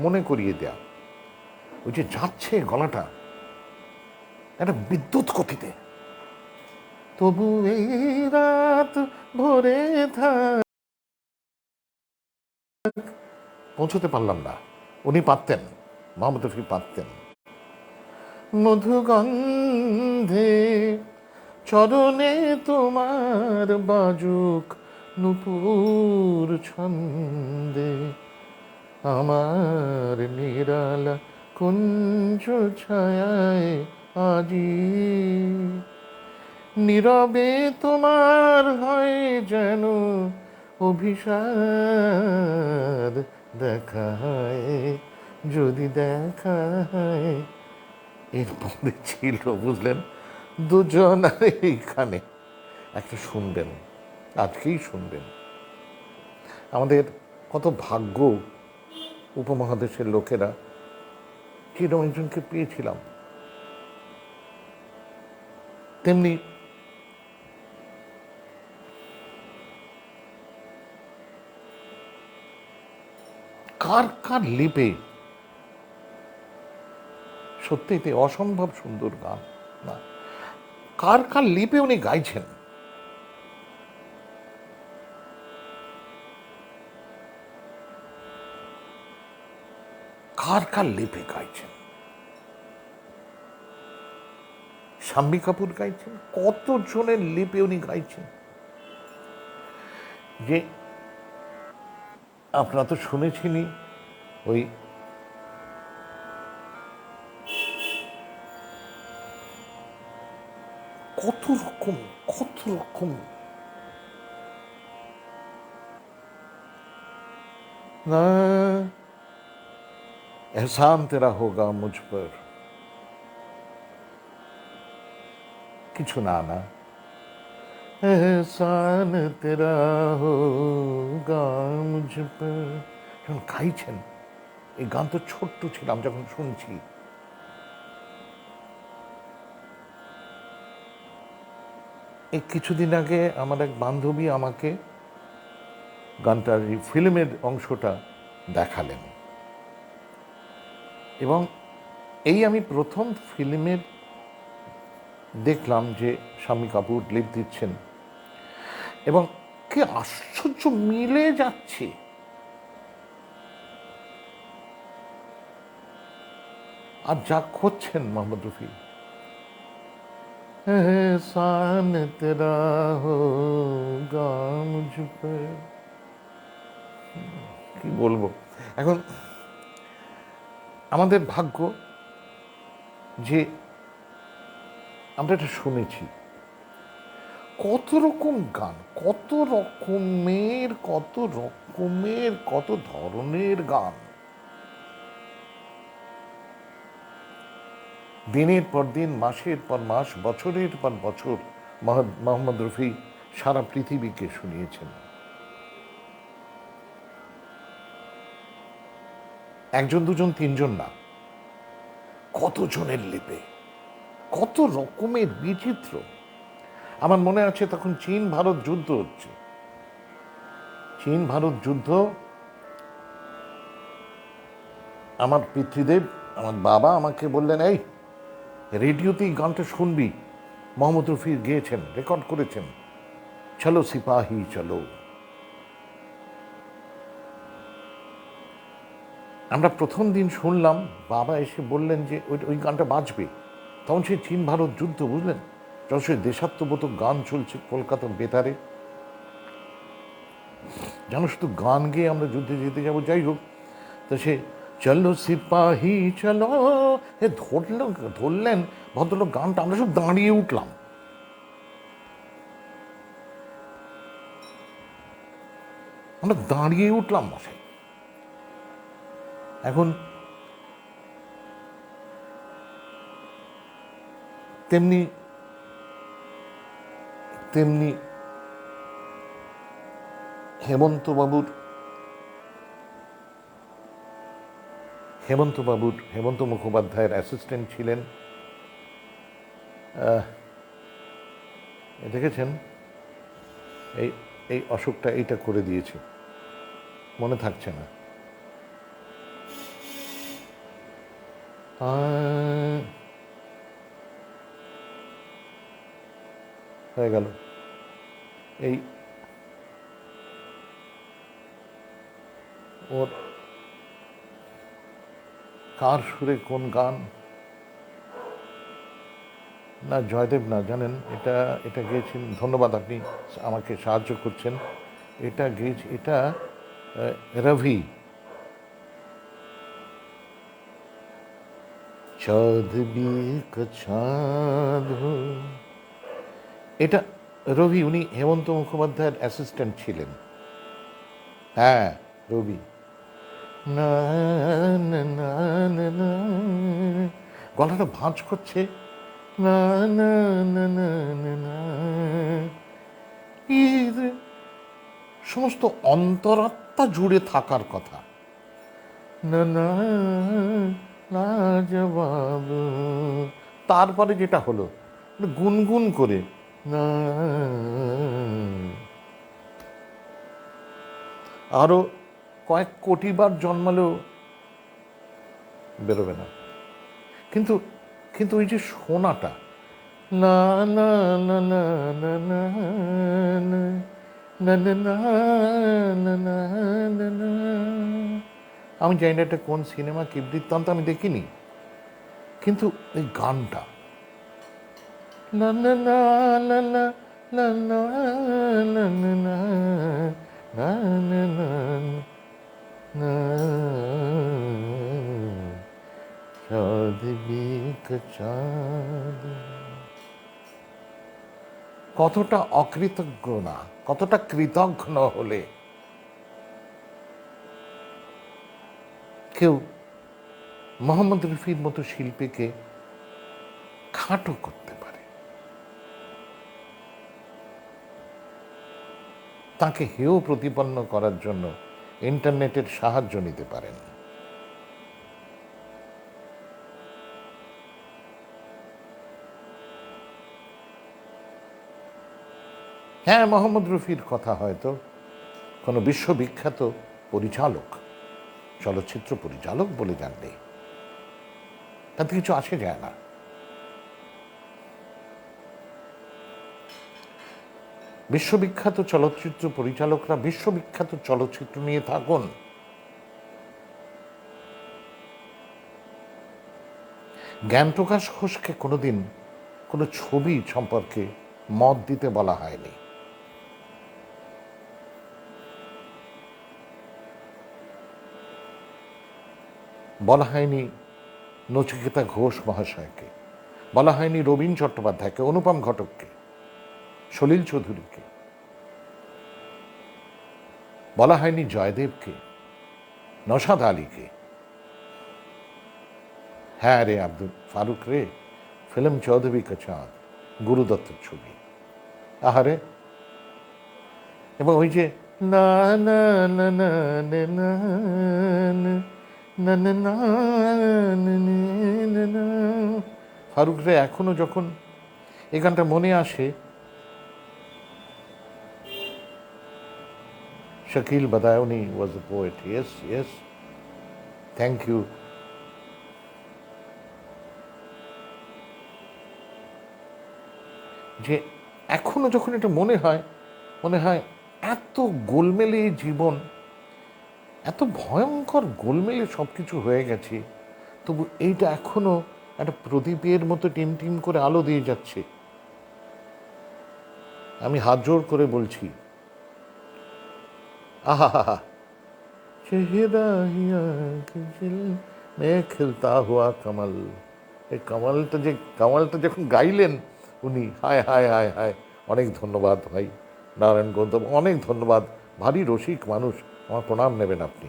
মনে করিয়ে দেয়া। ওই যে যাচ্ছে গলাটা একটা বিদ্যুৎ গতিতে, তবু এই রাত ভরে থাক, পৌঁছতে পারলাম না। উনি পারতেন, মোহাম্মদ রফি পারতেন। মধুগন্ধে চরণে তোমার বাজুক নুপুর ছন্দে, আমার নিরালা কুঞ্জ ছায়ায় আজি নীরবে তোমার হয় যেন অভিসার, দেখায় যদি দেখায়। এরপরে ছিল বুঝলেন দুজন, এইখানে একটা শুনবেন, আজকেই শুনবেন। আমাদের কত ভাগ্য উপমহাদেশের লোকেরা কিরম একজনকে পেয়েছিলাম। তেমনি কার কার লিপে সত্যিতে অসম্ভব সুন্দর গান, না কার কার লিপে উনি গাইছেন। কার কার লিপে গাইছেন। শাম্মী কাপুর গাইছেন, কত জনের লিপে উনি গাইছেন। যে আপনারা তো শুনেছেনই ওই কত রকম না, एहसान तेरा होगा मुझ पर, কিছু না না, एहसान तेरा होगा मुझ पर। যখন গাইছেন, এই গান তো ছোট্ট ছিলাম যখন শুনছি। এই কিছুদিন আগে আমার এক বান্ধবী আমাকে গানটার এই ফিল্মের অংশটা দেখালেন, এবং এই আমি প্রথম ফিল্মের দেখলাম যে শাম্মী কাপুর লিপ দিচ্ছেন, এবং কি আশ্চর্য মিলে যাচ্ছে। আর যা করছেন মোহাম্মদ রফি, एहसान तेरा होगा मुझ पर, কি বলবো। এখন আমাদের ভাগ্য যে আমরা এটা শুনেছি, কত রকম গান, কত রকমের কত ধরনের গান, দিনের পর দিন, মাসের পর মাস, বছরের পর বছর মোহাম্মদ রফি সারা পৃথিবীকে শুনিয়েছেন। একজন দুজন তিনজন না, কতজনের লিপে, কত রকমের বিচিত্র। আমার মনে আছে তখন চীন ভারত যুদ্ধ হচ্ছে, চীন ভারত যুদ্ধ, আমার পিতৃদেব আমার বাবা আমাকে বললেন, এই রেডিওতেই গানটা শুনবি, মোহাম্মদ রফি গেয়েছেন, রেকর্ড করেছেন, চলো সিপাহী চলো। আমরা প্রথম দিন শুনলাম, বাবা এসে বললেন যে ওই গানটা বাজবে, তখন সেই চীন ভারত যুদ্ধ, বুঝলেন, যখন সেই দেশাত্মবোধক গান চলছে কলকাতার বেতারে, যেন শুধু গান গেয়ে আমরা যুদ্ধে যেতে যাবো। যাই হোক, তো সে চলো সিপাহী চলো এ ধরলেন ভদ্রলোক গানটা, আমরা সব দাঁড়িয়ে উঠলাম। আমরা দাঁড়িয়ে উঠলাম মশাই। এখন তেমনি তেমনি হেমন্ত মুখোপাধ্যায়ের অ্যাসিস্ট্যান্ট ছিলেন, দেখেছেন এই অশোকটা এইটা করে দিয়েছে, মনে থাকছে না। হয়ে গেল এই ওর কার সুরে কোন গান, না জয়দেব না, জানেন এটা এটা গেয়েছেন, ধন্যবাদ আপনি আমাকে সাহায্য করছেন, এটা গেয়েছে, এটা রবি। চাঁদ भी চাঁদ हो, এটা রবি, উনি হেমন্ত মুখোপাধ্যায়ের অ্যাসিস্ট্যান্ট ছিলেন। হ্যাঁ, রবি। না না না না না, গলাটা ভাঁজ করছে, না না না না না না, এর সমস্ত অন্তরাত্মা জুড়ে থাকার কথা। না না লাজবাব, তারপরে যেটা হলো গুনগুন করে না, আরো কয়েক কোটি বার জন্মালেও বেরোবে না। কিন্তু কিন্তু ওই যে শোনাটা, না না না না না না না না না না না না না, আমি জানি না এটা কোন সিনেমা, কি বৃত্তান্ত আমি দেখিনি, কিন্তু এই গানটা না না না না না না না না না না না না না, চাঁদ भी চাঁদ, কতটা অকৃতজ্ঞ না, কতটা কৃতজ্ঞ হলে কেউ মোহাম্মদ রফির মতো শিল্পীকে খাটো করতে পারে, তাকে হেয় প্রতিপন্ন করার জন্য ইন্টারনেটের সাহায্য নিতে পারেন। হ্যাঁ, মোহাম্মদ রফির কথা হয়তো কোনো বিশ্ববিখ্যাত পরিচালক, চলচ্চিত্র পরিচালক বলে জানলে তাতে কিছু আসে যায় না। বিশ্ববিখ্যাত চলচ্চিত্র পরিচালকরা বিশ্ববিখ্যাত চলচ্চিত্র নিয়ে থাকুন, জ্ঞানপ্রকাশ ঘোষকে কোনোদিন কোনো ছবি সম্পর্কে মত দিতে বলা হয়নি। বলা হয়নি নচিকেতা ঘোষ মহাশয়কে, বলা হয়নি রবীন চট্টোপাধ্যায়কে, অনুপম ঘটককে, সলিল চৌধুরীকে, বলা হয়নি জয়দেবকে, নওশাদ আলীকে। হ্যাঁ রে আব্দুল ফারুক রে, ফিল্ম চৌধুরী কা চাঁদ, গুরুদত্তের ছবি, আহারে। এবং ওই যে না না না না না না না না না না না, ফারুক রে এখনো যখন এই গানটা মনে আসে, Shakil Badayuni was a poet. Yes yes, thank you. যে এখনো যখন এটা মনে হয় এত গোলমেলে জীবন, এত ভয়ঙ্কর গোলমেলে সব কিছু হয়ে গেছে, তবু এইটা এখনো একটা প্রদীপের মতো টিম টিম করে আলো দিয়ে যাচ্ছে। আমি হাত জোর করে বলছি, আহা হা হা, চেহারা মে খেলতা হুয়া কমল, এই কামালটা যখন গাইলেন উনি, হায় হায় হায় হায়, অনেক ধন্যবাদ ভাই নারায়ণ গৌতম, অনেক ধন্যবাদ, ভারী রসিক মানুষ, আমার প্রণাম নেবেন আপনি।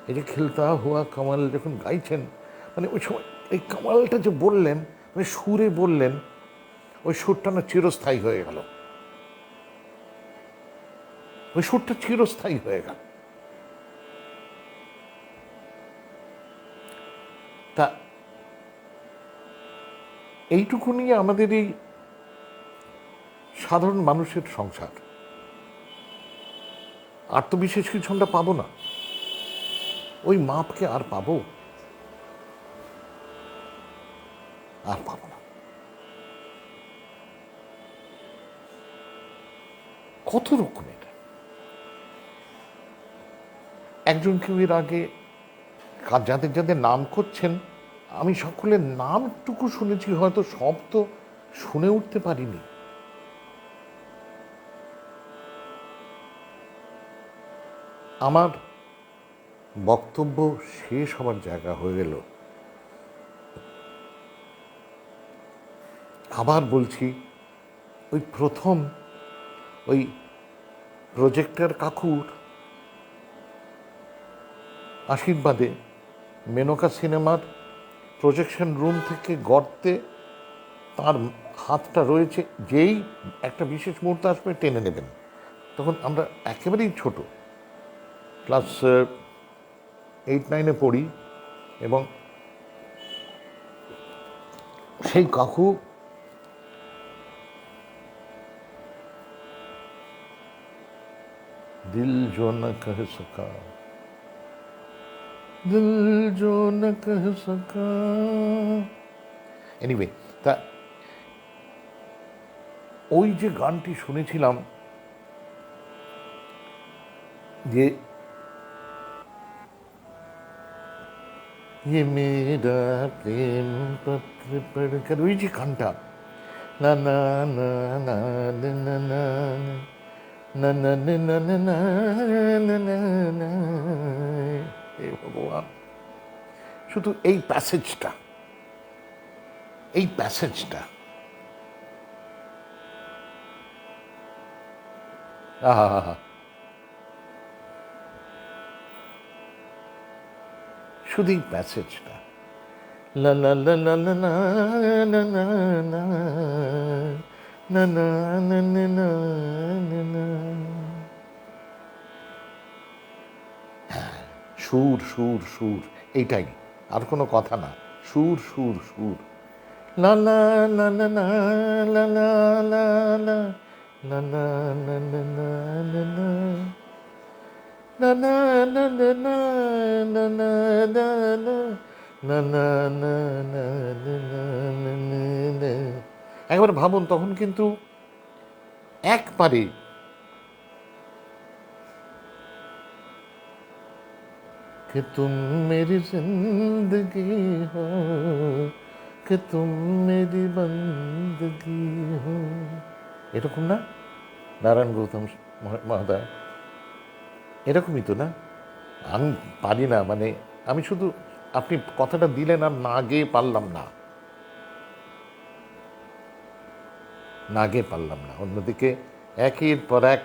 এই যে খেলতা হুয়া কামাল যখন গাইছেন, মানে ওই সময় এই কামালটা যে বললেন, মানে সুরে বললেন, ওই সুরটা না চিরস্থায়ী হয়ে গেল, ওই সুরটা চিরস্থায়ী হয়ে গেল। তা এইটুকু নিয়ে আমাদের এই সাধারণ মানুষের সংসার, আর তো বিশেষ কিছু আমরা পাবো না, ওই মাপকে আর পাবো? আর পাবো না। কত রকমের, একজন কেউ এর আগে যাদের যাদের নাম করছেন, আমি সকলের নামটুকু শুনেছি, হয়তো সব তো শুনে উঠতে পারিনি। আমার বক্তব্য শেষ হবার জায়গা হয়ে গেল। আবার বলছি, ওই প্রথম ওই প্রজেক্টর কাকুর আশীর্বাদে মেনকা সিনেমার প্রজেকশন রুম থেকে গর্তে তার হাতটা রয়েছে, যেই একটা বিশেষ মুহূর্ত আসবে টেনে নেবেন। তখন আমরা একেবারেই ছোট, ক্লাস 8-9-এ পড়ি, এবং সেই কাকু দিল জো না কহ সকা, দিল জো না কহ সকা, এনিওয়ে, তা ওই যে গানটি শুনেছিলাম, যে ये मेरा प्रेम पत्र पढ़कर, ওই যে গানটা, না না না না না না না না না না না না না না না, হে ভগবান, শুধু এই প্যাসেজটা, এই প্যাসেজটা, আহা, শুধু এই প্যাসেজটা, লা লা লা লা লা না না না না না না না না না না না, সুর সুর সুর, এইটাই, আর কোনো কথা না, সুর সুর সুর, লা লা লা লা লা লা লা লা লা লা লা লা লা লা লা, না না না না না না না না না না না না না না না। একবার ভাবুন, তখন কিন্তু একবারে कि तुम मेरी जिंदगी हो, कि तुम मेरी बंदगी हो, এরকম না নারায়ণ গৌতম মহোদয়? এরকমই তো না? আমি পারি না, মানে আমি শুধু, আপনি কথাটা দিলেন আর না গেয়ে পারলাম না, না গেয়ে পারলাম না। অন্যদিকে একের পর এক,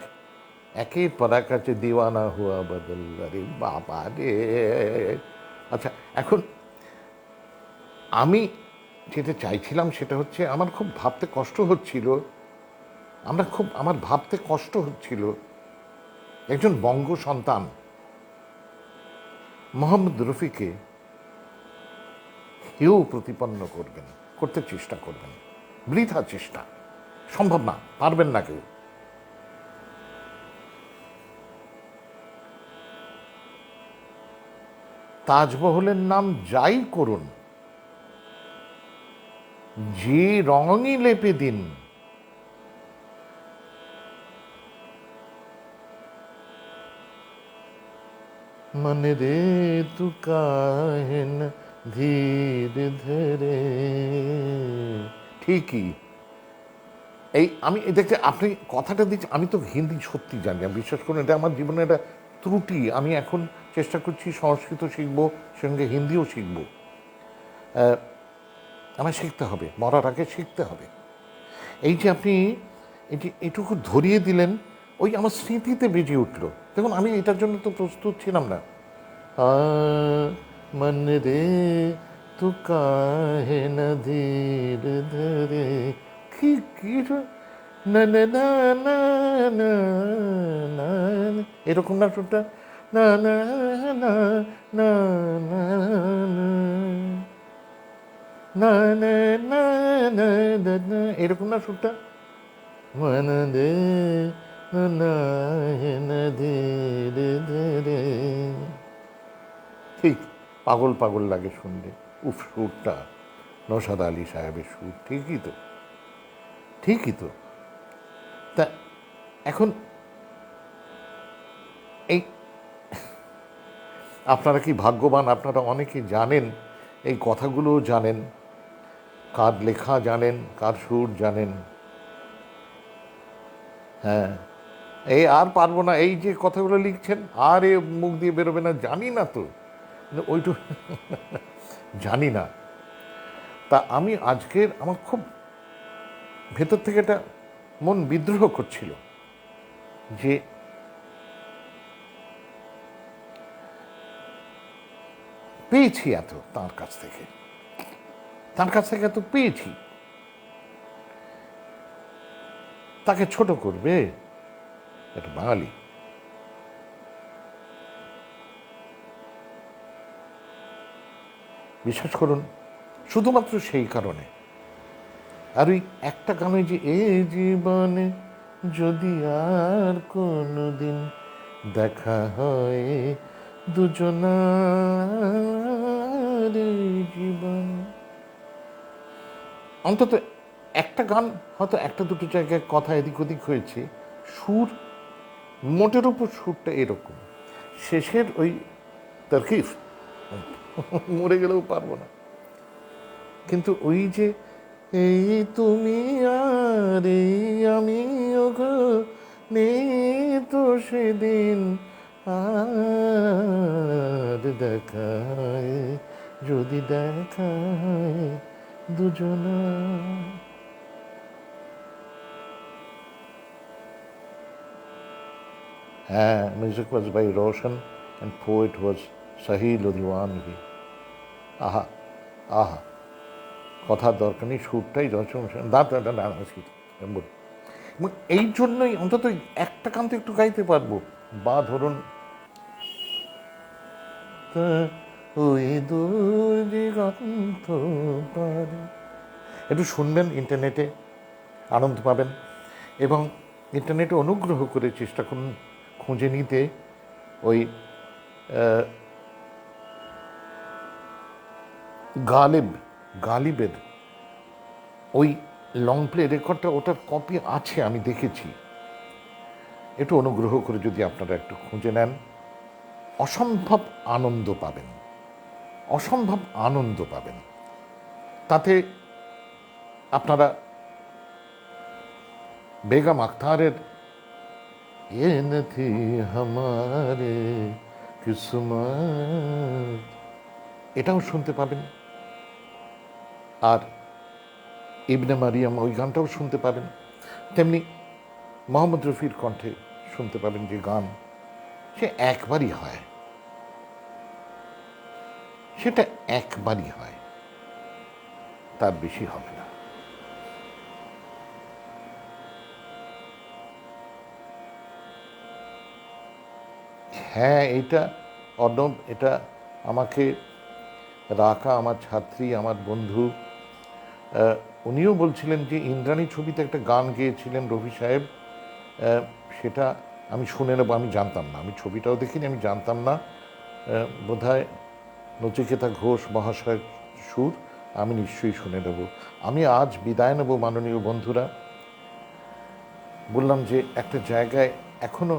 একের পর এক আছে দিওয়ানা হুয়া বদল, আরে বাবা রে। আচ্ছা, এখন আমি যেটা চাইছিলাম সেটা হচ্ছে, আমার খুব ভাবতে কষ্ট হচ্ছিল, আমার ভাবতে কষ্ট হচ্ছিল, একজন বঙ্গ সন্তান মোহাম্মদ রফিকে কেউ প্রতিপন্ন করবেন, করতে চেষ্টা করবেন, বৃথা চেষ্টা, সম্ভব না, পারবেন না কেউ। তাজমহলের নাম যাই করুন, যে রঙই লেপে দিন, মনে রে তু কাহে না ধীর ধরে, ঠিকই। এই আমি দেখছি আপনি কথাটা দিচ্ছি, আমি তো হিন্দি সত্যি জানি, আমি বিশ্বাস করুন, এটা আমার জীবনের একটা ত্রুটি। আমি এখন চেষ্টা করছি সংস্কৃত শিখবো, সঙ্গে হিন্দিও শিখবো, আমায় শিখতে হবে, মরার আগে শিখতে হবে। এই যে আপনি এই যে এটুকু ধরিয়ে দিলেন, ওই আমার স্মৃতিতে বেজে উঠলো। দেখুন, আমি এটার জন্য তো প্রস্তুত ছিলাম না। মন রে তু কাহে না ধীর ধরে, কি কি না না না না না না, এরকম না সুরটা, না না না না না না না না না না, এরকম না সুরটা, মন রে না না ধীরে ধীরে, ঠিক পাগল পাগল লাগে শুনলে। উফ, সুরটা নওশাদ আলী সাহেবের সুর, ঠিকই তো, ঠিকই তো। তা এখন এই আপনারা কি ভাগ্যবান, আপনারা অনেকে জানেন, এই কথাগুলোও জানেন, কার লেখা জানেন, কার সুর জানেন। হ্যাঁ, এই আর পারবো না, এই যে কথাগুলো লিখছেন আর এ মুখ দিয়ে বেরোবে না, জানি না তো, ওইটু জানি না। তা আমি আজকের আমার খুব ভেতর থেকে একটা মন বিদ্রোহ করছিল যে পেয়েছি এত তার কাছ থেকে, এত পেয়েছি, তাকে ছোট করবে একটা বাঙালি? বিশ্বাস করুন, শুধুমাত্র সেই কারণে। আর ওই একটা গানে যে এ জীবনে যদি আর কোনো দিন দেখা হয় দুজনার জীবন, অন্তত একটা গান হয়তো একটা দুটো জায়গায় কথা এদিক ওদিক হয়েছে, সুর মোটের উপর সুরটা এরকম, শেষের ওই তারকিফ মরে গেলেও পারবো না। কিন্তু ওই যে এই তুমি আর এই আমি ওগো নেই তো সেদিন আর দেখায় যদি দেখায় দুজনা। হ্যাঁ, music was by Roshan and poet was Sahil Diwanvi. আহা আহা, কথার দরকার নেই, সুরটাই বল। এবং এই জন্যই অন্তত একটা গান তো একটু গাইতে পারবো, বা ধরুন ওই দুর্গন্ধ পারে, একটু শুনবেন, ইন্টারনেটে আনন্দ পাবেন। এবং ইন্টারনেটে অনুগ্রহ করে চেষ্টা করুন খুঁজে নিতে ওই গালিবের ওই লং প্লে রেকর্ডটা, ওটার কপি আছে, আমি দেখেছি। একটু অনুগ্রহ করে যদি আপনারা একটু খুঁজে নেন, অসম্ভব আনন্দ পাবেন, অসম্ভব আনন্দ পাবেন। তাতে আপনারা বেগম আখতারের এ নথি হামারে কিসমত এটাও শুনতে পাবেন, আর ইবনে মারিয়াম ওই গানটাও শুনতে পাবেন। তেমনি মোহাম্মদ রফির কণ্ঠে শুনতে পাবেন যে গান, সে একবারই হয়, সেটা একবারই হয়, তার বেশি হবে না। হ্যাঁ, এইটা অর্ণব, এটা আমাকে রাকা, আমার ছাত্রী, আমার বন্ধু, উনিও বলছিলেন যে ইন্দ্রাণী ছবিতে একটা গান গেয়েছিলেন রফি সাহেব, সেটা আমি শুনে নেবো। আমি জানতাম না, আমি ছবিটাও দেখিনি, আমি জানতাম না, বোধহয় নচিকেতা ঘোষ মহাশয়ের সুর, আমি নিশ্চয়ই শুনে নেব। আমি আজ বিদায় নেব মাননীয় বন্ধুরা। বললাম যে একটা জায়গায় এখনো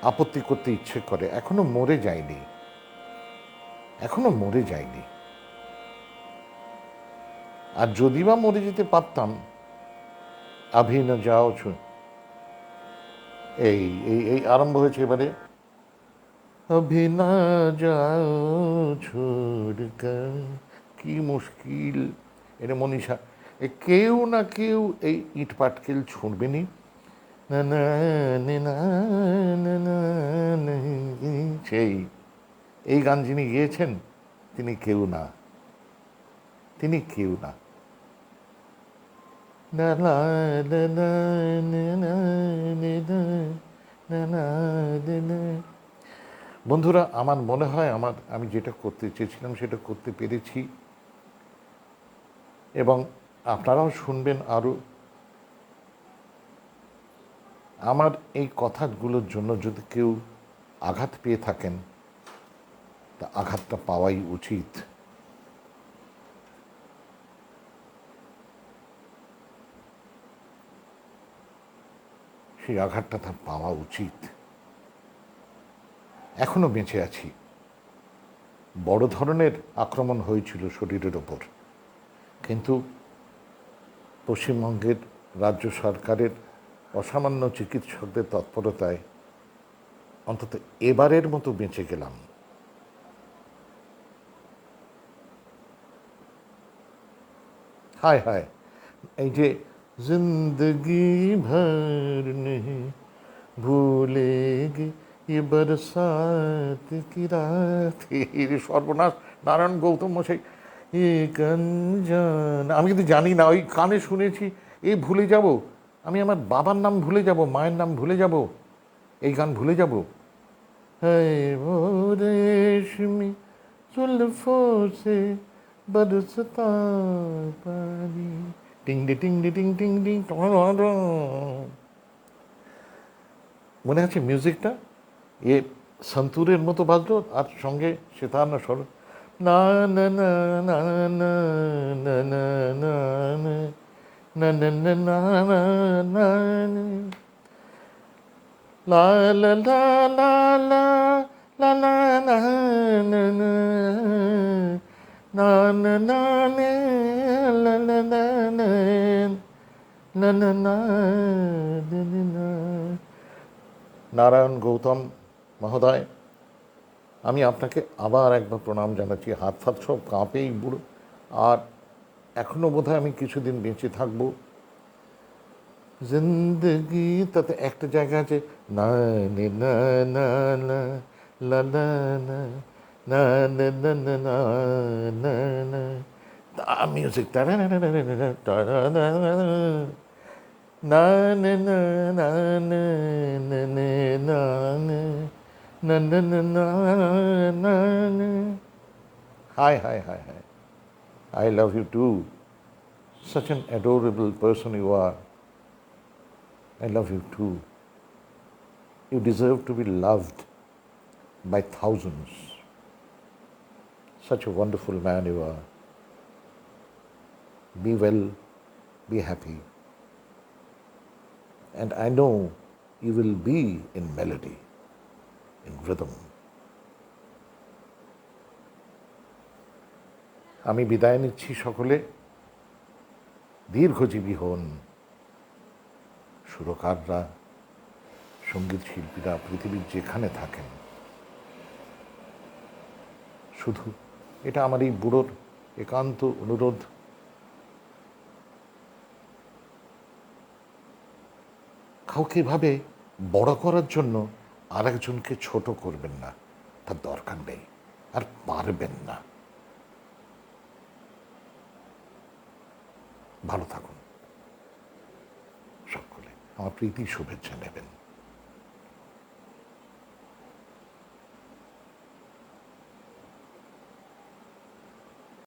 আপত্তি করতে ইচ্ছে করে, এখনো মরে যায়নি, এখনো মরে যায়নি। আর যদি বা মরে যেতে পারতাম, আভি না যাও এই এই এই আরম্ভ হয়েছে এবারে, अभी ना जाओ छोड़कर, কি মুশকিল। এটা মনীষা, কেউ না কেউ এই ইট পাটকেল ছুঁড়বেনি। না না না না না না না, সেই এই গান যিনি গেয়েছেন তিনি কেউ না, তিনি কেউ না। না না না না না না না না। বন্ধুরা, আমার মনে হয় আমি যেটা করতে চেয়েছিলাম সেটা করতে পেরেছি, এবং আপনারাও শুনবেন আরও। আমার এই কথাগুলোর জন্য যদি কেউ আঘাত পেয়ে থাকেন, তা আঘাতটা পাওয়াই উচিত। সেই আঘাতটা তার পাওয়া উচিত। এখনো বেঁচে আছি, বড় ধরনের আক্রমণ হয়েছিল শরীরের ওপর, কিন্তু পশ্চিমবঙ্গের রাজ্য সরকারের অসামান্য চিকিৎসকদের তৎপরতায় অন্তত এবারের মতো বেঁচে গেলাম। হায় হায়, এই যে জিন্দগি ভর নেহি ভুলেগে ये बरसात की रात, এর সর্বনাশ নারায়ণ গৌতম মশাই। এ কাঞ্জন, আমি কিন্তু জানি না, ওই কানে শুনেছি এ ভুলে যাব, আমি আমার বাবার নাম ভুলে যাব, মায়ের নাম ভুলে যাব, এই গান ভুলে যাব। है वो रेशमी जुल्फों से बरसता पानी, टिंग डि टिंग डि टिंग टिंग टिंग। মনে আছে মিউজিকটা? এ সন্তুরের মতো বাজলো, আর সঙ্গে সেতার না স্বর, না না না না না না না না না না না না না না, লা লা লা লা লা লা লা না না না না না না লা লা লা না না না না না। নারায়ণ গৌতম মহোদয়, আমি আপনাকে আবার একবার প্রণাম জানাচ্ছি। হাত ফাত সব কাঁপেই বুড়ো, আর এখনও বোধহয় আমি কিছুদিন বেঁচে থাকবো। জিন্দগি, তাতে একটা জায়গা আছে, না নে না না না লা না না না না না না না না না, মিউজিক না না না না না না না না না। Hi, hi, hi, hi. I love you too. Such an adorable person you are. I love you too. You deserve to be loved by thousands. Such a wonderful man you are. Be well, be happy. And I know you will be in melody, in rhythm. আমি বিদায় নিচ্ছি, সকলে দীর্ঘজীবী হন। সুরকাররা, সঙ্গীত শিল্পীরা পৃথিবীর যেখানে থাকেন, শুধু এটা আমার এই বুড়োর একান্ত অনুরোধ, কাউকে এভাবে বড় করার জন্য আর একজনকে ছোট করবেন না, তার দরকার নেই, আর পারবেন না। ভালো থাকুন সকলে, আমার প্রীতি শুভেচ্ছা নেবেন।